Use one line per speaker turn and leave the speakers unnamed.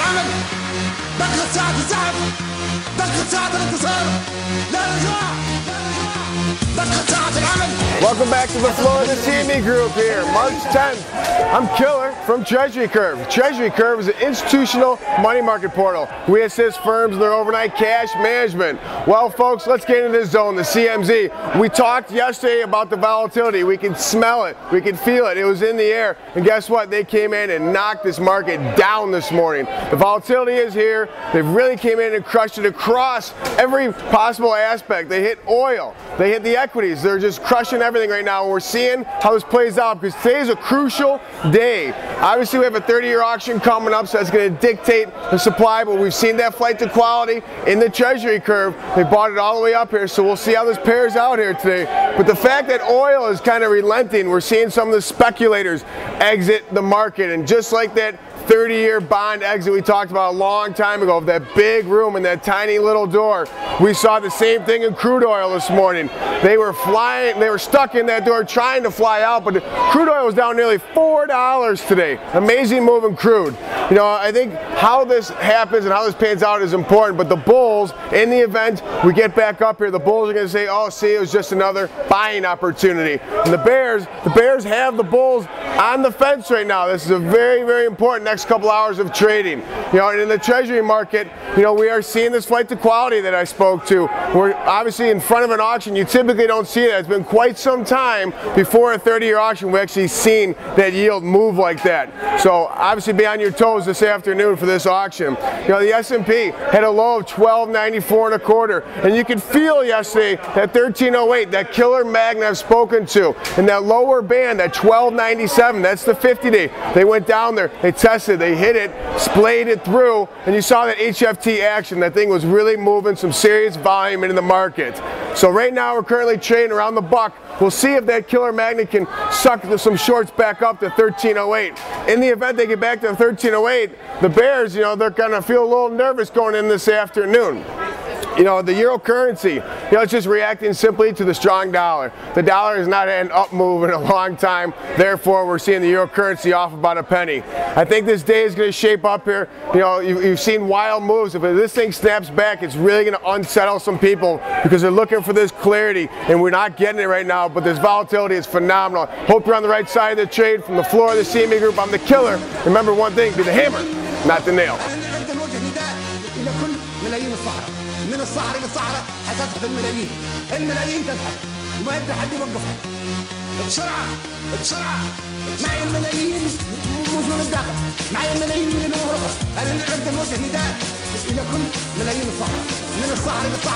العمل دقت ساعة الزعل دقت ساعة الانتصار لا رجوع دقت ساعة العمل.
Welcome back to the floor of the CME group here, March 10th. I'm Killer from Treasury Curve. Treasury Curve is an institutional money market portal. We assist firms in their overnight cash management. Well, folks, let's get into this zone, the CMZ. We talked yesterday about the volatility. We can smell it. We can feel it. It was in the air. And guess what? They came in and knocked this market down this morning. The volatility is here. They really came in and crushed it across every possible aspect. They hit oil. They hit the equities. They're just crushing everything right now. And we're seeing how this plays out because today is a crucial day. Obviously, we have a 30-year auction coming up, so that's going to dictate the supply, but we've seen that flight to quality in the Treasury curve. They bought it all the way up here, so we'll see how this pairs out here today. But the fact that oil is kind of relenting, we're seeing some of the speculators exit the market, and just like that 30-year bond exit we talked about a long time ago, that big room and that tiny little door, we saw the same thing in crude oil this morning. They were flying, they were stuck in that door trying to fly out, but crude oil was down nearly $4 today. Amazing move in crude. You know, I think how this happens and how this pans out is important, but the bulls, in the event we get back up here, the bulls are going to say, oh, see, it was just another buying opportunity. And the bears have the bulls on the fence right now. This is a very, very important next couple hours of trading. You know, and in the Treasury market, you know, we are seeing this flight to quality that I spoke to. We're obviously in front of an auction. You typically don't see that. It's been quite some time before a 30-year auction we've actually seen that yield move like that. So obviously be on your toes this afternoon for this auction. You know, the S&P had a low of 1294.25, and you could feel yesterday that 1308, that killer magnet I've spoken to, and that lower band, that 1297, that's the 50-day. They went down there, they tested, they hit it, splayed it through, and you saw that HFT action. That thing was really moving some serious volume into the market. So right now we're currently trading around the buck. We'll see if that killer magnet can suck some shorts back up to 1308. In the event they get back to 1308, the bears, you know, they're gonna feel a little nervous going in this afternoon. You know, the euro currency, you know, it's just reacting simply to the strong dollar. The dollar has not had an up move in a long time. Therefore, we're seeing the euro currency off about a penny. I think this day is going to shape up here. You know, you've seen wild moves. If this thing snaps back, it's really going to unsettle some people because they're looking for this clarity, and we're not getting it right now. But this volatility is phenomenal. Hope you're on the right side of the trade. From the floor of the CME group, I'm the Killer. Remember one thing, be the hammer, not the nail.
من الصحراء للصحراء حتذهب الملايين، الملايين تذهب وما يبدا حد يوقفها. بسرعه بسرعه معي الملايين مش من الداخل، معي الملايين من الغرفه. انا اللي عند الوجه نداء الى كل ملايين الصحراء من الصحراء للصحراء.